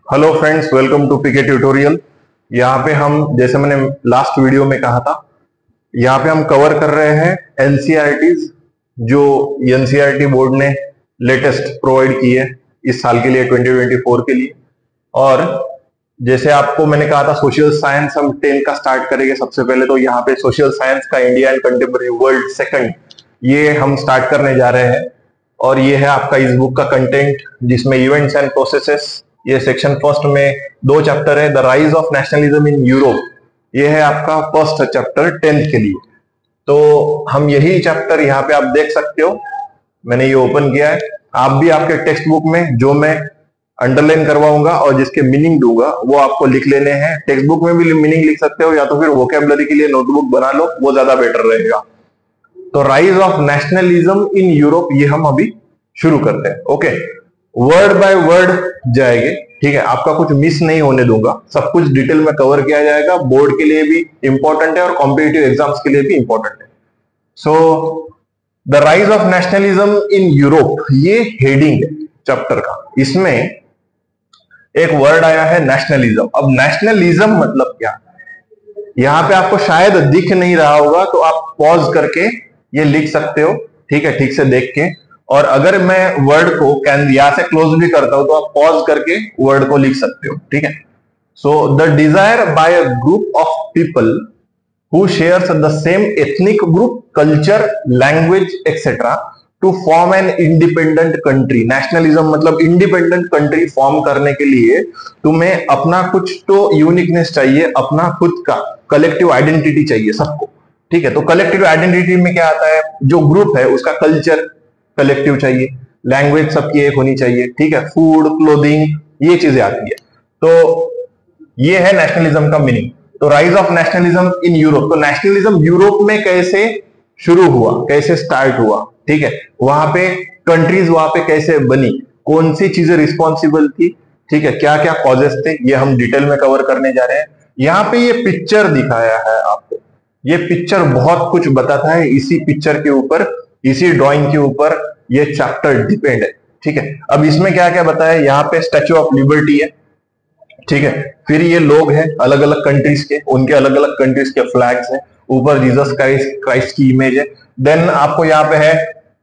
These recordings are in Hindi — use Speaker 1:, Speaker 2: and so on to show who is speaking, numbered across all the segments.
Speaker 1: Hello friends, welcome to PK tutorial. यहाँ पे हम, जैसे मैंने लास्ट वीडियो में कहा था, यहाँ पे हम कवर कर रहे हैं एनसीईआरटीज जो एनसीईआरटी बोर्ड ने लेटेस्ट प्रोवाइड की है इस साल के लिए, 2024 के लिए। और जैसे आपको मैंने कहा था, सोशल साइंस हम 10 का स्टार्ट करेंगे सबसे पहले। तो यहाँ पे सोशल साइंस का India and contemporary world second, ये हम स्टार्ट करने जा रहे हैं। और ये है आपका इस बुक का कंटेंट, जिसमें इवेंट्स एंड प्रोसेसेस, ये सेक्शन फर्स्ट में 2 चैप्टर है। The rise of nationalism in Europe, ये है आपका फर्स्ट चैप्टर 10th के लिए। तो हम यही चैप्टर यहाँ पे आप देख सकते हो, मैंने ये ओपन किया है। आप भी आपके टेक्स्ट बुक में जो मैं अंडरलाइन करवाऊंगा और जिसके मीनिंग दूंगा वो आपको लिख लेने हैं। टेक्स्ट बुक में भी मीनिंग लिख सकते हो, या तो फिर वोकेबलरी के लिए नोटबुक बना लो, वो ज्यादा बेटर रहेगा। तो rise of nationalism in Europe, ये हम अभी शुरू करते हैं। ओके, वर्ड बाय वर्ड जाएंगे, ठीक है। आपका कुछ मिस नहीं होने दूंगा, सब कुछ डिटेल में कवर किया जाएगा। बोर्ड के लिए भी इंपॉर्टेंट है और कॉम्पिटिटिव एग्जाम्स के लिए भी इंपॉर्टेंट है। So the rise of nationalism in Europe, ये हेडिंग है चैप्टर का। इसमें एक वर्ड आया है नेशनलिज्म। अब नेशनलिज्म मतलब क्या, यहां पे आपको शायद दिख नहीं रहा होगा, तो आप पॉज करके ये लिख सकते हो, ठीक है, ठीक से देख के। और अगर मैं वर्ड को यहां से क्लोज भी करता हूं, तो आप पॉज करके वर्ड को लिख सकते हो, ठीक है। So the desire by a group of people who shares the same ethnic group, culture, language etcetera to form an independent country. Nationalism मतलब इंडिपेंडेंट कंट्री फॉर्म करने के लिए तुम्हें अपना कुछ तो यूनिकनेस चाहिए, अपना खुद का कलेक्टिव आइडेंटिटी चाहिए सबको, ठीक है। तो कलेक्टिव आइडेंटिटी में क्या आता है, जो ग्रुप है उसका कल्चर कलेक्टिव चाहिए, लैंग्वेज सबकी एक होनी चाहिए, ठीक है, फूड, क्लोथिंग, ये चीजें आती है। तो ये है नेशनलिज्म का मीनिंग। तो rise of nationalism in Europe, तो नेशनलिज्म यूरोप में कैसे शुरू हुआ, कैसे स्टार्ट हुआ, ठीक है। वहां पे कंट्रीज वहां पे कैसे बनी, कौन सी चीजें रिस्पॉन्सिबल थी, ठीक है, क्या क्या कॉजेस थे, ये हम डिटेल में कवर करने जा रहे हैं। यहाँ पे ये पिक्चर दिखाया है आपको, ये पिक्चर बहुत कुछ बताता है। इसी पिक्चर के ऊपर, इसी ड्राइंग के ऊपर ये चैप्टर डिपेंड है, ठीक है। अब इसमें क्या क्या बताया, यहाँ पे स्टैच्यू ऑफ लिबर्टी है, ठीक है। फिर ये लोग हैं अलग अलग कंट्रीज के, उनके अलग अलग कंट्रीज के फ्लैग्स हैं। ऊपर जीसस क्राइस्ट की इमेज है। देन आपको यहाँ पे है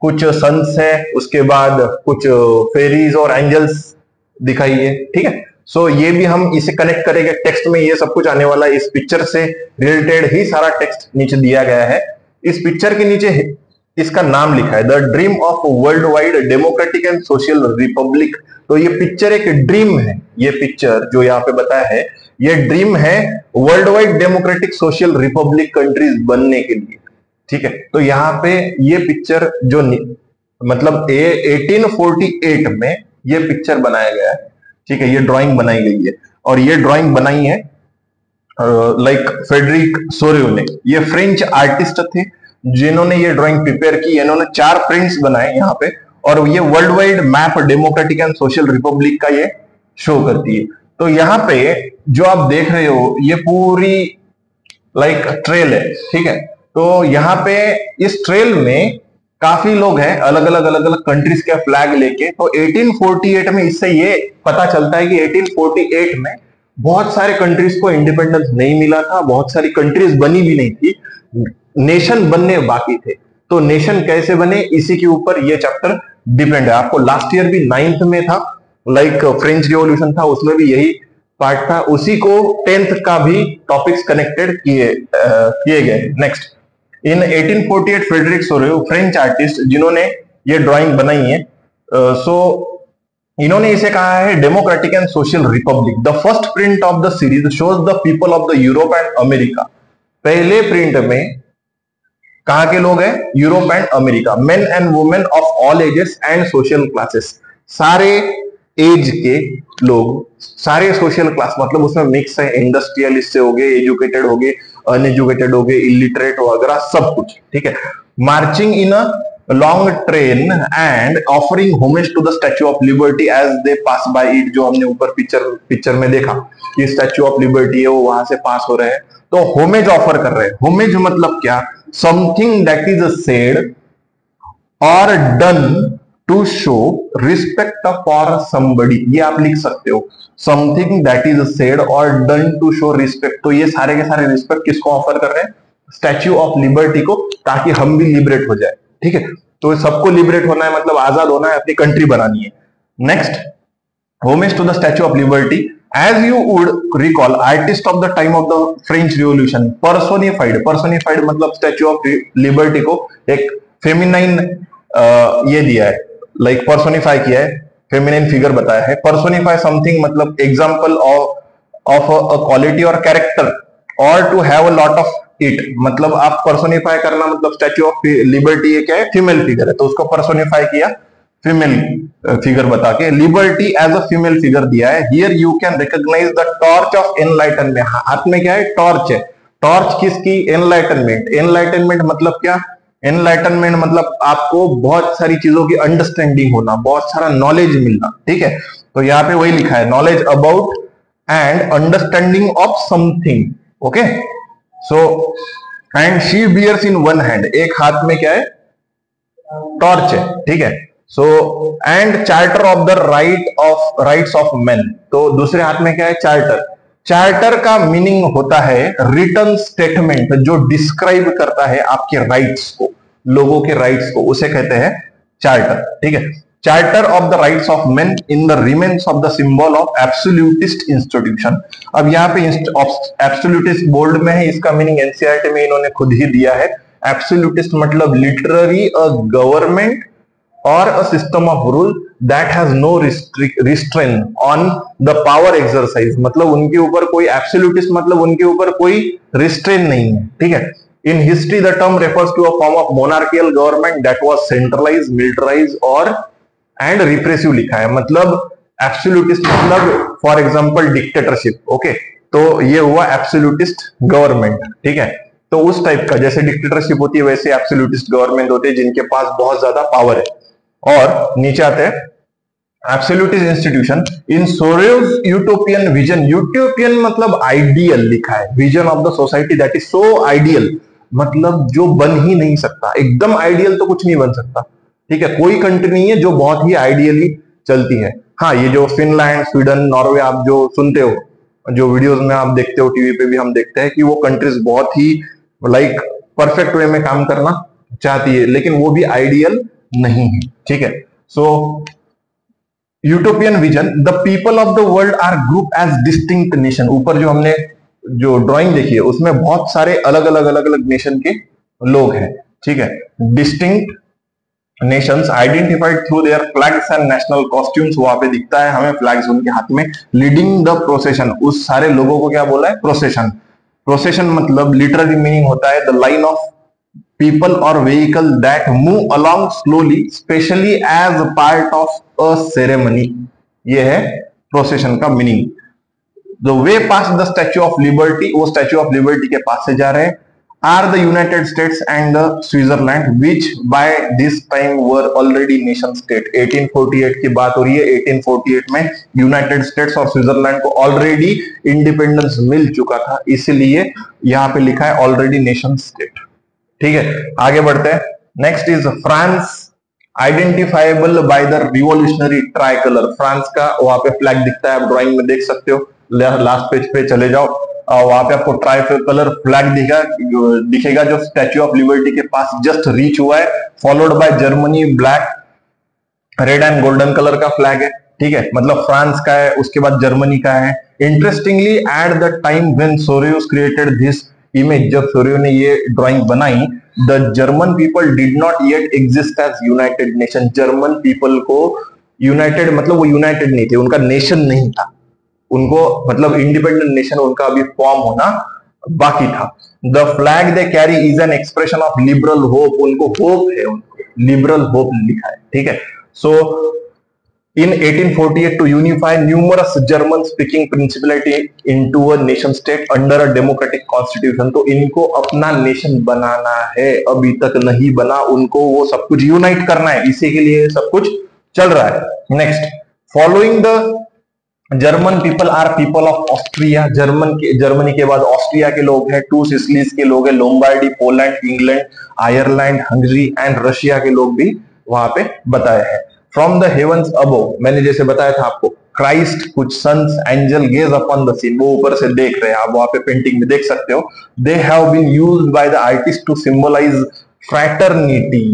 Speaker 1: कुछ सन्स है, उसके बाद कुछ फेरीज और एंजल्स दिखाई है, ठीक है। सो ये भी हम इसे कनेक्ट करेंगे टेक्स्ट में, ये सब कुछ आने वाला है। इस पिक्चर से रिलेटेड ही सारा टेक्स्ट नीचे दिया गया है। इस पिक्चर के नीचे इसका नाम लिखा है, the dream of world wide democratic and social Republic. तो ये पिक्चर एक ड्रीम है, ये पिक्चर जो यहाँ पे बताया है, ये ड्रीम है world wide democratic social Republic countries बनने के लिए, ठीक है। तो यहाँ पे ये पिक्चर जो मतलब 1848 में ये पिक्चर बनाया गया है, ठीक है, ये ड्राइंग बनाई गई है। और ये ड्राइंग बनाई है लाइक फ्रेडरिक सोरेव ने। ये फ्रेंच आर्टिस्ट थे जिन्होंने ये ड्राइंग प्रिपेयर की। इन्होंने 4 प्रिंट्स बनाए यहाँ पे, और ये world wide map democratic and social Republic का ये शो करती है। तो यहाँ पे जो आप देख रहे हो, ये पूरी लाइक ट्रेल है, ठीक है। तो यहाँ पे इस ट्रेल में काफी लोग हैं, अलग अलग कंट्रीज के फ्लैग लेके। तो 1848 में, इससे ये पता चलता है कि 1848 में बहुत सारे कंट्रीज को इंडिपेंडेंस नहीं मिला था, बहुत सारी कंट्रीज बनी भी नहीं थी, नेशन बनने बाकी थे। तो नेशन कैसे बने, इसी के ऊपर ये चैप्टर डिपेंड है। आपको लास्ट ईयर भी 9th में था, लाइक फ्रेंच रिवॉल्यूशन था, उसमें भी यही पार्ट था। उसी को 10th का भी टॉपिक्स कनेक्टेड किए गए। नेक्स्ट, इन 1848 फ्रेडरिक सोरेव, फ्रेंच आर्टिस्ट जिन्होंने ये ड्राइंग बनाई है, सो इन्होंने इसे कहा है democratic and social Republic. The first print of the series shows the people of the Europe and America. पहले प्रिंट में कहां के लोग हैं, Europe and America, main and women of all ages and social classes. सारे एज के लोग, सारे सोशल क्लास, मतलब उसमें मिक्स है, इंडस्ट्रियलिस्ट से हो गए, एजुकेटेड हो गए, अनएजुकेटेड हो गए, इलिटरेट वगैरह सब कुछ, ठीक है। Marching in a long train and offering homage to the Statue of Liberty as they pass by it. जो हमने ऊपर पिक्चर में देखा, ये स्टैच्यू ऑफ लिबर्टी है, वो वहां से पास हो रहे हैं, तो होमेज ऑफर कर रहे हैं। होमेज मतलब क्या, समथिंग दैट इज सेड और done to show respect for somebody, ये आप लिख सकते हो, समथिंग दैट इज सेड और डन टू शो रिस्पेक्ट। तो ये सारे के सारे रिस्पेक्ट किसको ऑफर कर रहे हैं? स्टैच्यू ऑफ लिबर्टी को, ताकि हम भी लिबरेट हो जाए। ठीक है, तो सबको लिबरेट होना है, मतलब आजाद होना है, अपनी कंट्री बनानी है। Next, homage to the Statue of Liberty. As you would recall, artist of the time of the French Revolution personified मतलब Statue of Liberty को एक फेमिनाइन ये दिया है, लाइक पर्सोनिफाई किया है, फेमिनाइन फिगर बताया है। पर्सोनिफाई समथिंग मतलब एग्जांपल ऑफ अ क्वालिटी और कैरेक्टर, और to have a lot of it, मतलब आप पर्सोनिफाई करना, मतलब स्टैच्यू ऑफ लिबर्टी ये क्या है? फीमेल फिगर है, तो उसको पर्सोनिफाई किया फीमेल फिगर बता के, liberty as a female figure दिया है। Here you can recognise the torch of enlightenment, हाथ में क्या है? टॉर्च है। टॉर्च किसकी? एनलाइटनमेंट। एनलाइटनमेंट मतलब क्या? एनलाइटनमेंट मतलब आपको बहुत सारी चीजों की अंडरस्टैंडिंग होना, बहुत सारा नॉलेज मिलना। ठीक है, तो यहाँ पे वही लिखा है, knowledge about and understanding of something. Okay, so and she bears in one hand, एक हाथ में क्या है? टॉर्च है। ठीक है, so and charter of the rights of men, तो दूसरे हाथ में क्या है? चार्टर। चार्टर का मीनिंग होता है रिटन स्टेटमेंट, जो डिस्क्राइब करता है आपके राइट्स को, लोगों के राइट्स को, उसे कहते हैं चार्टर। ठीक है, charter of the rights of main in the remains of the symbol of absolutist institution. अब यहाँ पे एब्सोल्यूटिस्ट बोल्ड में है, इसका मीनिंग एनसीईआरटी में इन्होंने खुद ही दिया है। एब्सोल्यूटिस्ट मतलब literally a government or a system of rule that has no restraint on the power exercise, मतलब उनके ऊपर कोई absolutist, मतलब उनके ऊपर कोई restraint नहीं है। ठीक है, in history the term refers to a form of monarchical government that was centralized, militarized or and repressive लिखा है, मतलब absolutist मतलब for example dictatorship। ओके, तो ये हुआ absolutist government। ठीक है, तो उस टाइप का, जैसे डिक्टेटरशिप होती है वैसे एब्सोल्यूटिस्ट गवर्नमेंट होते हैं जिनके पास बहुत ज्यादा पावर है। और नीचे आते हैं absolutist institution in Sorrieu's utopian vision. Utopian मतलब आइडियल लिखा है, vision of the society that is so ideal, मतलब जो बन ही नहीं सकता, एकदम आइडियल तो कुछ नहीं बन सकता। ठीक है, कोई कंट्री नहीं है जो बहुत ही आइडियली चलती है। हाँ, ये जो फिनलैंड, स्वीडन, नॉर्वे आप जो सुनते हो, जो वीडियोस में आप देखते हो, टीवी पे भी हम देखते हैं कि वो कंट्रीज बहुत ही लाइक परफेक्ट वे में काम करना चाहती है, लेकिन वो भी आइडियल नहीं है। ठीक है, so utopian vision, the people of the world are group as distinct nation. ऊपर जो हमने जो ड्राइंग देखी है उसमें बहुत सारे अलग अलग नेशन के लोग हैं। ठीक है, distinct Nations identified through their flags and national costumes, वहां पे दिखता है हमें फ्लैग्स उनके हाथ में। लीडिंग द प्रोसेशन, उस सारे लोगों को क्या बोला है? प्रोसेशन। प्रोसेशन मतलब लिटरली मीनिंग होता है the line of people or vehicle that move along slowly, especially as a part of a ceremony। ये है प्रोसेशन का meaning. The way past the Statue of Liberty, वो Statue of Liberty के पास से जा रहे हैं, are the United States and the Switzerland, which by this time were already nation state। 1848 की बात हो रही है, 1848 में यूनाइटेड स्टेट्स और स्विट्जरलैंड को ऑलरेडी इंडिपेंडेंस मिल चुका था, इसलिए यहां पे लिखा है ऑलरेडी नेशन स्टेट। ठीक है, आगे बढ़ते हैं। Next is France, identifiable by the revolutionary try colour. France का वहां पे फ्लैग दिखता है, आप ड्राइंग में देख सकते हो, लास्ट पेज पे चले जाओ, वहां पे आपको ट्राई कलर फ्लैग दिखेगा जो स्टैच्यू ऑफ लिबर्टी के पास जस्ट रीच हुआ है, followed by Germany black, red and golden colour का फ्लैग है। ठीक है, मतलब फ्रांस का है, उसके बाद जर्मनी का है। Interestingly at the time when Sorrieu created this image, जब सोरेउ ने ये ड्राइंग बनाई, the German people did not yet exist as united nation. German people को यूनाइटेड मतलब वो यूनाइटेड नहीं थे, उनका नेशन नहीं था, उनको मतलब इंडिपेंडेंट नेशन उनका अभी फॉर्म होना बाकी था। The flag they carry is an expression of liberal hope, उनको होप है, उनको लिबरल होप लिखा है। ठीक है, सो in 1848 to unify numerous German speaking principality into a nation state under a democratic constitution। तो इनको अपना नेशन बनाना है, अभी तक नहीं बना, उनको वो सब कुछ यूनाइट करना है, इसी के लिए सब कुछ चल रहा है। Next, following the German people are people of Austria. Germany के बाद ऑस्ट्रिया के लोग हैं, टू सिसिलीज के लोग हैं, Lombardy, Poland, England, Ireland, Hungary and Russia के लोग भी वहां पे बताए हैं। फ्रॉम द हेवंस अबव, मैंने जैसे बताया था आपको, क्राइस्ट, कुछ sons, angel gaze upon the scene, वो ऊपर से देख रहे हैं, आप वहां पे पेंटिंग में देख सकते हो। They have been used by the artist to symbolize fraternity.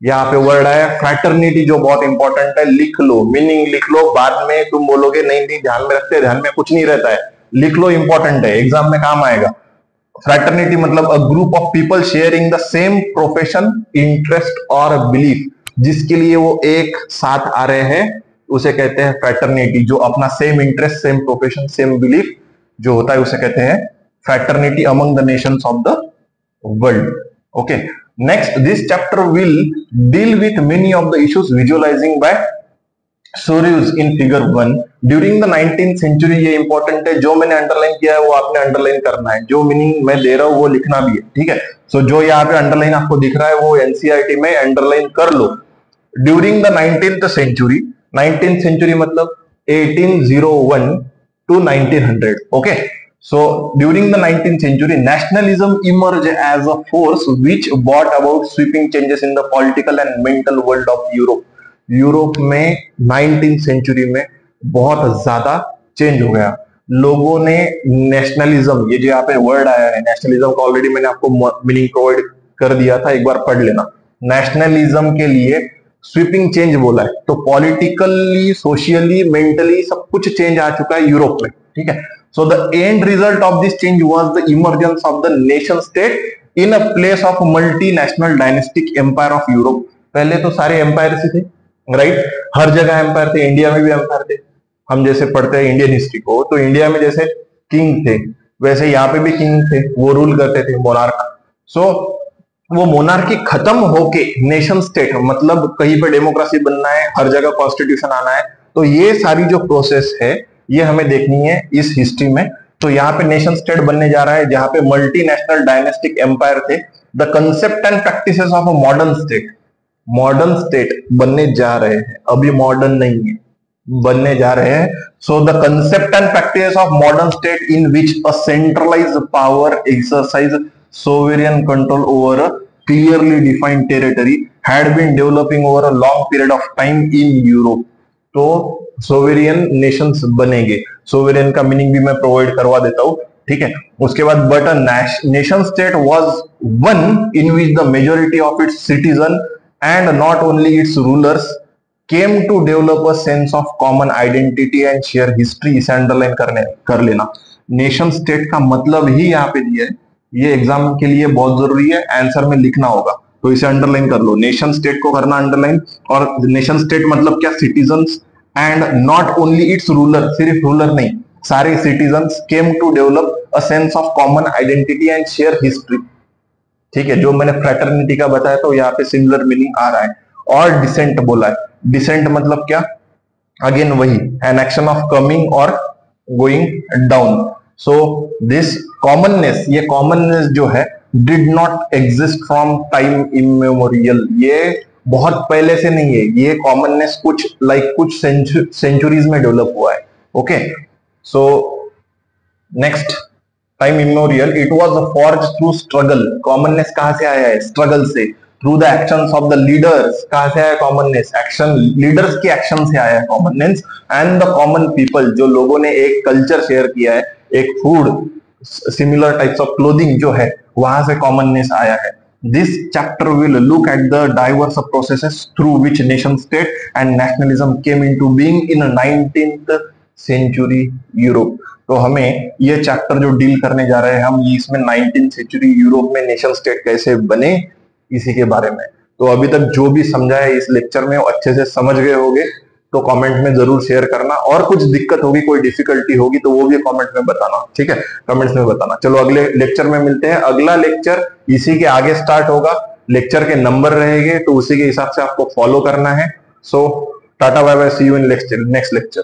Speaker 1: यहाँ पे वर्ड आया फ्रैटर्निटी, जो बहुत इंपॉर्टेंट है, लिख लो, मीनिंग लिख लो, बाद में तुम बोलोगे नहीं नहीं ध्यान में रखते, ध्यान में कुछ नहीं रहता है, लिख लो, इंपॉर्टेंट है, एग्जाम में काम आएगा। फ्रैटर्निटी मतलब अ group of people sharing the same profession, interest और बिलीफ, जिसके लिए वो एक साथ आ रहे हैं उसे कहते हैं फ्रैटर्निटी। जो अपना same interest, same profession, same belief जो होता है उसे कहते हैं fraternity among the nations of the world. Okay, next this chapter will deal with many of the issues visualizing by Sorrieu in figure 1 during the 19th century. ये इंपॉर्टेंट है, जो मैंने अंडरलाइन किया है वो आपने अंडरलाइन करना है, जो मीनिंग मैं दे रहा हूं वो लिखना भी है, ठीक है। सो जो यहाँ पे अंडरलाइन आपको दिख रहा है वो एनसीईआरटी में अंडरलाइन कर लो। During the 19th century, 19th century मतलब 1801 to 1900, okay. So during the 19th century, nationalism emerged as a force which brought about sweeping changes in the political and mental world of Europe. Europe में 19th सेंचुरी में बहुत ज्यादा चेंज हो गया। लोगों ने नेशनलिज्म, ये जो यहाँ पे वर्ड आया है नेशनलिज्म का, ऑलरेडी मैंने आपको मीनिंग प्रोवाइड कर दिया था, एक बार पढ़ लेना। नेशनलिज्म के लिए स्वीपिंग चेंज बोला है, तो पॉलिटिकली, सोशियली, मेंटली सब कुछ चेंज आ चुका है यूरोप में, ठीक है। So the end result of this change was the emergence of the nation state in a place of multinational dynastic empire of Europe. पहले तो सारे एम्पायर थे, राइट, हर जगह एम्पायर थे, इंडिया में भी एम्पायर थे। हम जैसे पढ़ते हैं इंडियन हिस्ट्री को, तो इंडिया में जैसे किंग थे वैसे यहाँ पे भी किंग थे, वो रूल करते थे, मोनार्क। सो वो मोनार्की खत्म होके नेशन स्टेट, मतलब कहीं पे डेमोक्रेसी बनना है, हर जगह कॉन्स्टिट्यूशन आना है, तो ये सारी जो प्रोसेस है ये हमें देखनी है इस हिस्ट्री में। तो यहाँ पे नेशन स्टेट बनने जा रहा है जहां पे मल्टीनेशनल डायनेस्टिक एम्पायर थे। The concept and practices of a modern state, modern state बनने जा रहे हैं, अभी मॉडर्न नहीं है, बनने जा रहे हैं। So the concept and practice of modern state in which a centralised power exercise sovereign control over a clearly defined territory had been developing over a long period of time in Europe. तो सोवेरियन नेशंस बनेंगे, सोवेरियन का मीनिंग भी मैं प्रोवाइड करवा देता हूं, ठीक है। उसके बाद but a nation state was one in which the majority of its citizen and not only its rulers came to develop a sense of common identity and share history. इसे अंडरलाइन कर लेना। नेशन स्टेट का मतलब ही यहाँ पे दिया है, ये एग्जाम के लिए बहुत जरूरी है, आंसर में लिखना होगा, तो इसे अंडरलाइन कर लो। नेशन स्टेट को करना अंडरलाइन, और नेशन स्टेट मतलब क्या, citizens and not only its ruler, सिर्फ रूलर नहीं, सारे citizens came to develop a sense of common identity and share history, ठीक है। जो मैंने फ्रैटर्निटी का बताया तो यहाँ पे सिमिलर मीनिंग आ रहा है। और डिसेंट बोला है, डिसेंट मतलब क्या, अगेन वही, एन एक्शन ऑफ कमिंग और going down. So this commonness, ये कॉमननेस जो है did not exist from time immemorial, ये बहुत पहले से नहीं है, ये कॉमननेस कुछ कुछ सेंचुरीज में डेवलप हुआ है, okay. So next, time immemorial it was forge through struggle. Commonness कहां से आया है, स्ट्रगल से। Through the actions of the leaders, कहां से आया कॉमननेस, एक्शन, लीडर्स के एक्शन से आया है commonness. And the common people, जो लोगों ने एक कल्चर शेयर किया है, एक food, similar types of clothing जो है, वहां से कॉमननेस आया है। This chapter will look at the diverse processes through which nation state and nationalism came into being in 19th century Europe. तो हमें ये चैप्टर जो डील करने जा रहे हैं हम, इसमें 19th सेंचुरी यूरोप में नेशन स्टेट कैसे बने, इसी के बारे में। तो अभी तक जो भी समझा है इस लेक्चर में अच्छे से समझ गए होंगे, तो कमेंट में जरूर शेयर करना, और कुछ दिक्कत होगी, कोई डिफिकल्टी होगी तो वो भी कमेंट में बताना, ठीक है, कमेंट्स में बताना। चलो अगले लेक्चर में मिलते हैं। अगला लेक्चर इसी के आगे स्टार्ट होगा, लेक्चर के नंबर रहेंगे तो उसी के हिसाब से आपको फॉलो करना है। So tata bye bye, see you in next lecture.